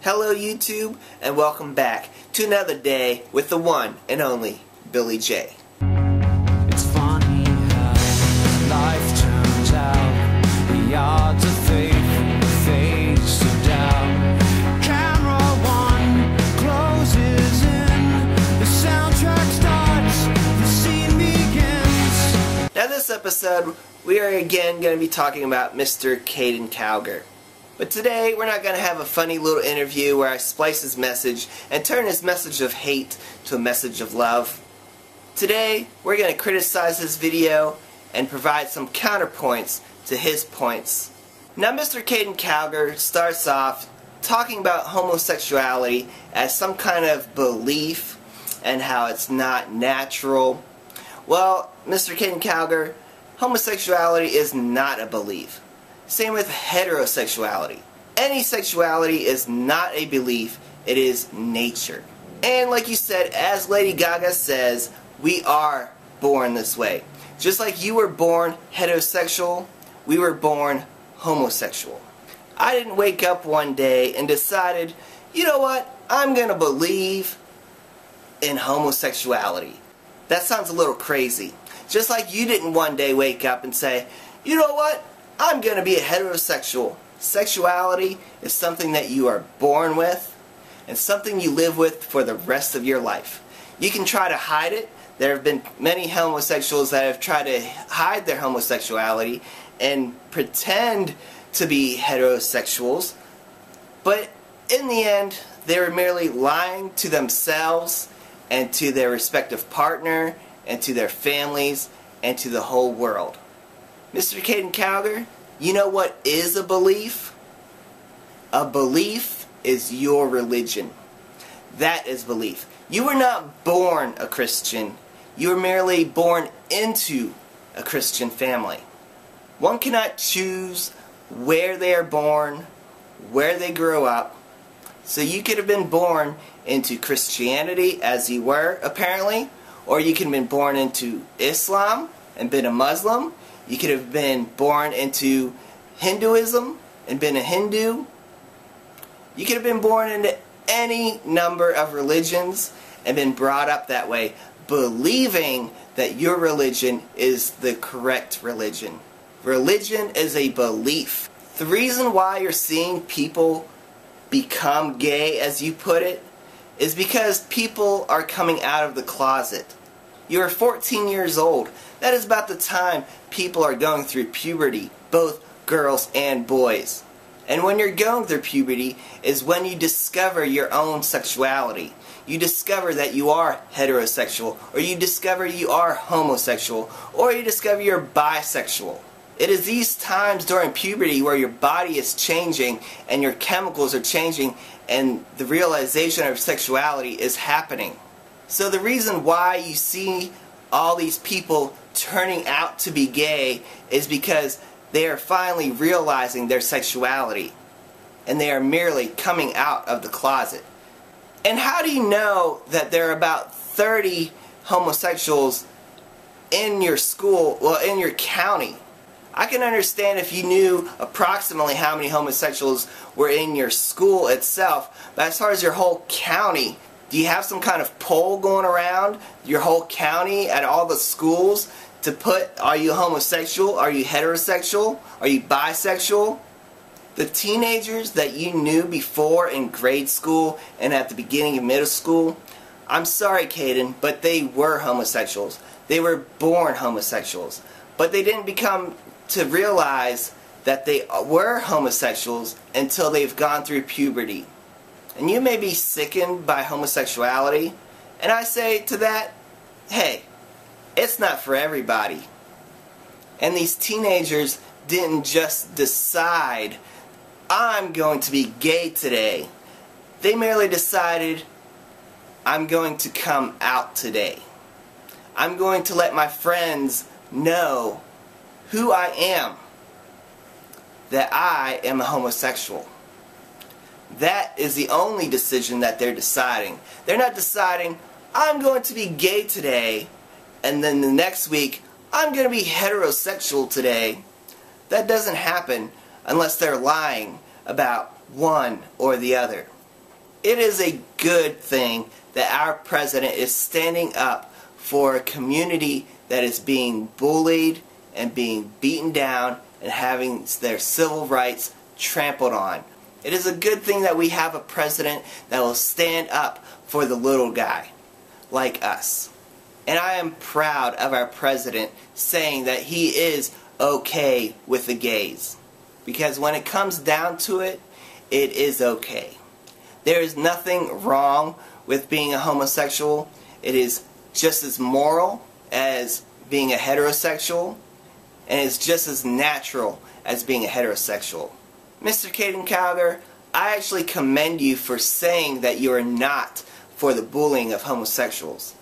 Hello YouTube, and welcome back to another day with the one and only Billy J. It's funny how life turns out. The odds of faith and the face of doubt. Camera one closes in. The soundtrack starts. The scene begins. Now this episode, we are again going to be talking about Mr. Caiden Cowger. But today, we're not going to have a funny little interview where I splice his message and turn his message of hate to a message of love. Today, we're going to criticize his video and provide some counterpoints to his points. Now, Mr. Caiden Cowger starts off talking about homosexuality as some kind of belief and how it's not natural. Well, Mr. Caiden Cowger, homosexuality is not a belief. Same with heterosexuality. Any sexuality is not a belief, it is nature. And like you said, as Lady Gaga says, we are born this way. Just like you were born heterosexual, we were born homosexual. I didn't wake up one day and decided, you know what, I'm gonna believe in homosexuality. That sounds a little crazy. Just like you didn't one day wake up and say, you know what, I'm going to be a heterosexual. Sexuality is something that you are born with and something you live with for the rest of your life. You can try to hide it. There have been many homosexuals that have tried to hide their homosexuality and pretend to be heterosexuals, but in the end they were merely lying to themselves and to their respective partner and to their families and to the whole world. Mr. Caiden Cowger, you know what is a belief? A belief is your religion. That is belief. You were not born a Christian. You were merely born into a Christian family. One cannot choose where they are born, where they grow up. So you could have been born into Christianity as you were, apparently, or you could have been born into Islam and been a Muslim. You could have been born into Hinduism and been a Hindu. You could have been born into any number of religions and been brought up that way, believing that your religion is the correct religion. Religion is a belief. The reason why you're seeing people become gay, as you put it, is because people are coming out of the closet. You're 14 years old. That is about the time people are going through puberty, both girls and boys. And when you're going through puberty is when you discover your own sexuality. You discover that you are heterosexual, or you discover you are homosexual, or you discover you're bisexual. It is these times during puberty where your body is changing and your chemicals are changing and the realization of sexuality is happening. So the reason why you see all these people turning out to be gay is because they are finally realizing their sexuality and they are merely coming out of the closet. And how do you know that there are about 30 homosexuals in your school, well, in your county? I can understand if you knew approximately how many homosexuals were in your school itself, but as far as your whole county, do you have some kind of poll going around your whole county at all the schools to put, are you homosexual? Are you heterosexual? Are you bisexual? The teenagers that you knew before in grade school and at the beginning of middle school, I'm sorry, Caiden, but they were homosexuals. They were born homosexuals. But they didn't become to realize that they were homosexuals until they've gone through puberty. And you may be sickened by homosexuality, and I say to that, hey, it's not for everybody. And these teenagers didn't just decide, I'm going to be gay today. They merely decided, I'm going to come out today. I'm going to let my friends know who I am, that I am a homosexual. That is the only decision that they're deciding. They're not deciding, I'm going to be gay today, and then the next week, I'm going to be heterosexual today. That doesn't happen unless they're lying about one or the other. It is a good thing that our president is standing up for a community that is being bullied and being beaten down and having their civil rights trampled on. It is a good thing that we have a president that will stand up for the little guy, like us. And I am proud of our president saying that he is okay with the gays. Because when it comes down to it, it is okay. There is nothing wrong with being a homosexual. It is just as moral as being a heterosexual, and it's just as natural as being a heterosexual. Mr. Caiden Cowger, I actually commend you for saying that you are not for the bullying of homosexuals.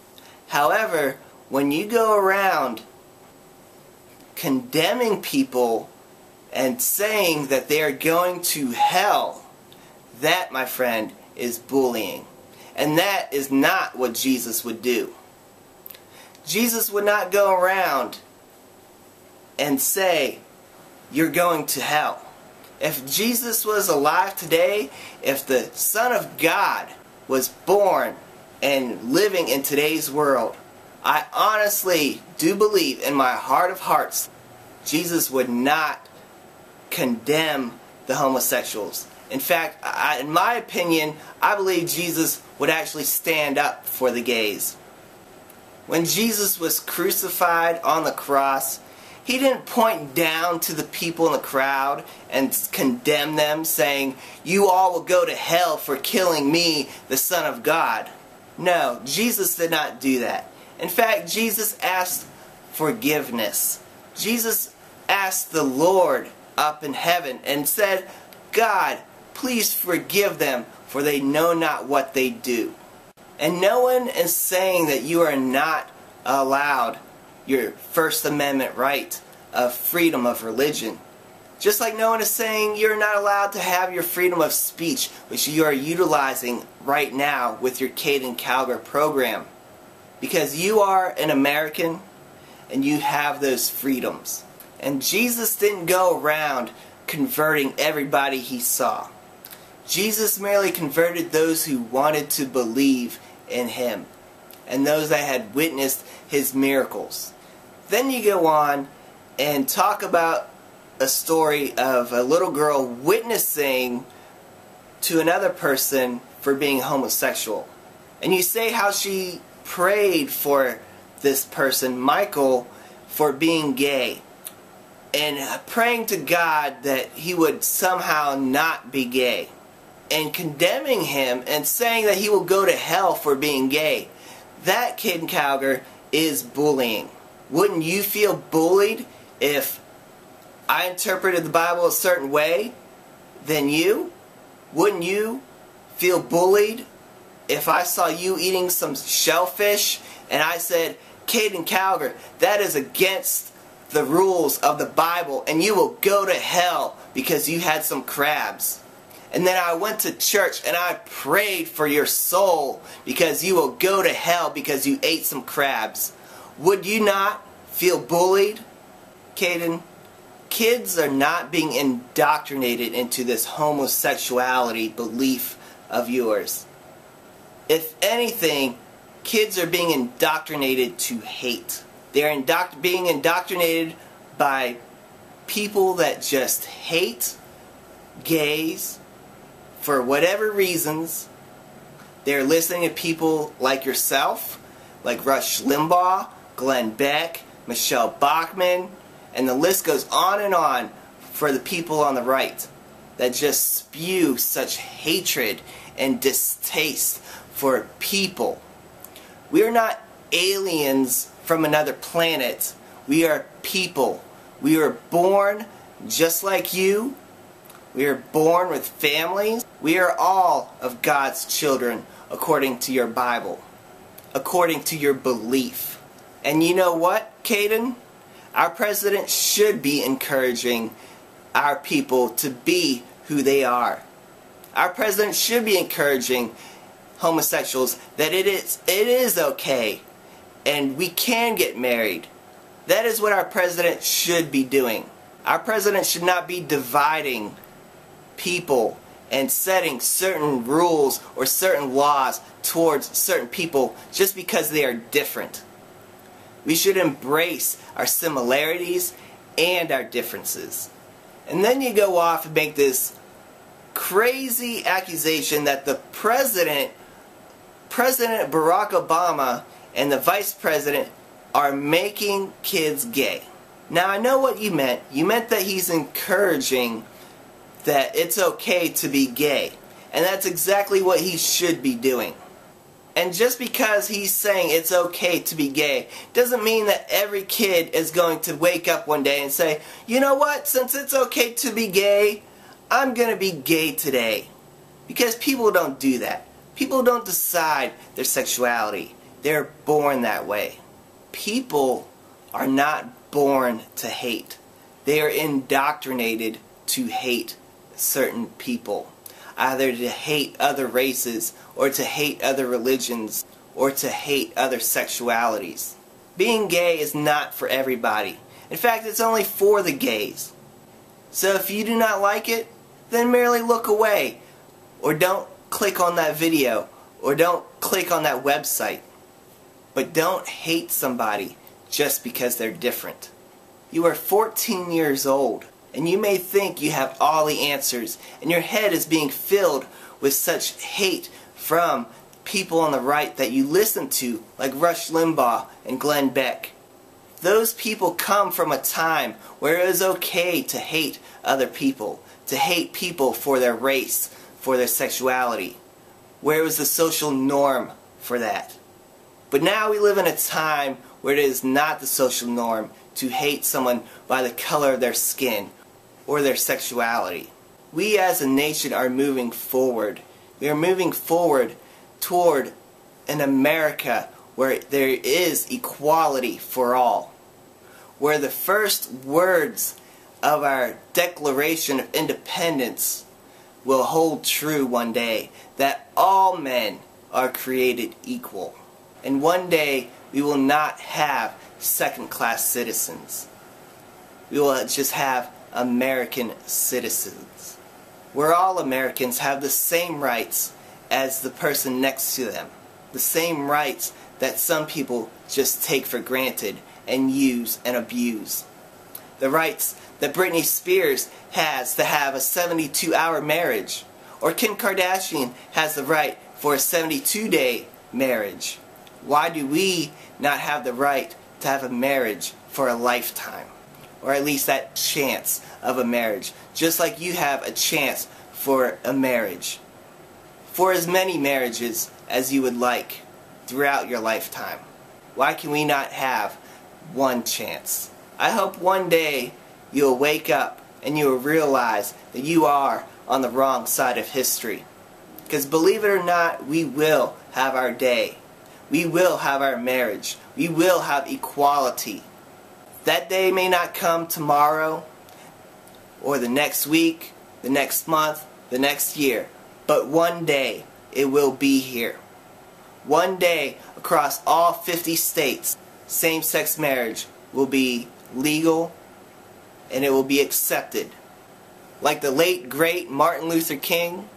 However, when you go around condemning people and saying that they are going to hell, that, my friend, is bullying. And that is not what Jesus would do. Jesus would not go around and say, you're going to hell. If Jesus was alive today, if the Son of God was born and living in today's world, I honestly do believe in my heart of hearts, Jesus would not condemn the homosexuals. In fact, in my opinion, I believe Jesus would actually stand up for the gays. When Jesus was crucified on the cross, he didn't point down to the people in the crowd and condemn them, saying, you all will go to hell for killing me, the Son of God. No, Jesus did not do that. In fact, Jesus asked forgiveness. Jesus asked the Lord up in heaven and said, God, please forgive them, for they know not what they do. And no one is saying that you are not allowed your First Amendment right of freedom of religion. Just like no one is saying you're not allowed to have your freedom of speech, which you are utilizing right now with your Caiden Cowger program. Because you are an American and you have those freedoms. And Jesus didn't go around converting everybody he saw. Jesus merely converted those who wanted to believe in him and those that had witnessed his miracles. Then you go on and talk about a story of a little girl witnessing to another person for being homosexual. And you say how she prayed for this person, Michael, for being gay. And praying to God that he would somehow not be gay. And condemning him and saying that he will go to hell for being gay. That, Caiden Cowger, is bullying. Wouldn't you feel bullied if I interpreted the Bible a certain way than you? Wouldn't you feel bullied if I saw you eating some shellfish and I said, Caiden Cowger, that is against the rules of the Bible and you will go to hell because you had some crabs? And then I went to church and I prayed for your soul because you will go to hell because you ate some crabs. Would you not feel bullied? Caiden, kids are not being indoctrinated into this homosexuality belief of yours. If anything, kids are being indoctrinated to hate. They're being indoctrinated by people that just hate gays for whatever reasons. They're listening to people like yourself, like Rush Limbaugh, Glenn Beck, Michelle Bachmann, and the list goes on for the people on the right that just spew such hatred and distaste for people. We are not aliens from another planet. We are people. We were born just like you. We are born with families. We are all of God's children according to your Bible, according to your belief. And you know what, Caiden? Our president should be encouraging our people to be who they are. Our president should be encouraging homosexuals that it is okay and we can get married. That is what our president should be doing. Our president should not be dividing people and setting certain rules or certain laws towards certain people just because they are different. We should embrace our similarities and our differences. And then you go off and make this crazy accusation that the President Barack Obama and the Vice President are making kids gay. Now I know what you meant. You meant that he's encouraging that it's okay to be gay. And that's exactly what he should be doing. And just because he's saying it's okay to be gay doesn't mean that every kid is going to wake up one day and say, you know what, since it's okay to be gay, I'm going to be gay today. Because people don't do that. People don't decide their sexuality. They're born that way. People are not born to hate. They are indoctrinated to hate certain people. Either to hate other races, or to hate other religions, or to hate other sexualities. Being gay is not for everybody. In fact, it's only for the gays. So if you do not like it, then merely look away. Or don't click on that video. Or don't click on that website. But don't hate somebody just because they're different. You are 14 years old. And you may think you have all the answers, and your head is being filled with such hate from people on the right that you listen to, like Rush Limbaugh and Glenn Beck. Those people come from a time where it was okay to hate other people, to hate people for their race, for their sexuality, where it was the social norm for that. But now we live in a time where it is not the social norm to hate someone by the color of their skin or their sexuality. We as a nation are moving forward. We are moving forward toward an America where there is equality for all. Where the first words of our Declaration of Independence will hold true one day, that all men are created equal. And one day we will not have second-class citizens. We will just have American citizens, where all Americans have the same rights as the person next to them, the same rights that some people just take for granted and use and abuse. The rights that Britney Spears has to have a 72-hour marriage, or Kim Kardashian has the right for a 72-day marriage. Why do we not have the right to have a marriage for a lifetime? Or at least that chance of a marriage. Just like you have a chance for a marriage. For as many marriages as you would like throughout your lifetime. Why can we not have one chance? I hope one day you'll wake up and you will realize that you are on the wrong side of history. Because believe it or not, we will have our day. We will have our marriage. We will have equality. That day may not come tomorrow, or the next week, the next month, the next year, but one day it will be here. One day across all 50 states, same-sex marriage will be legal and it will be accepted. Like the late great Martin Luther King,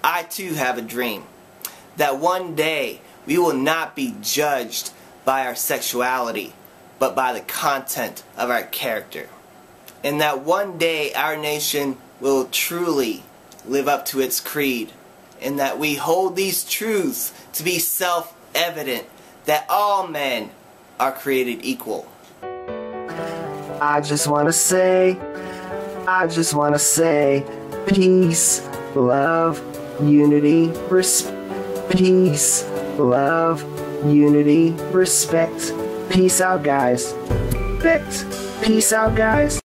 I too have a dream that one day we will not be judged by our sexuality, but by the content of our character. And that one day our nation will truly live up to its creed, and that we hold these truths to be self-evident, that all men are created equal. I just want to say, peace, love, unity, peace, love, unity, respect. Peace out, guys. Peace out, guys.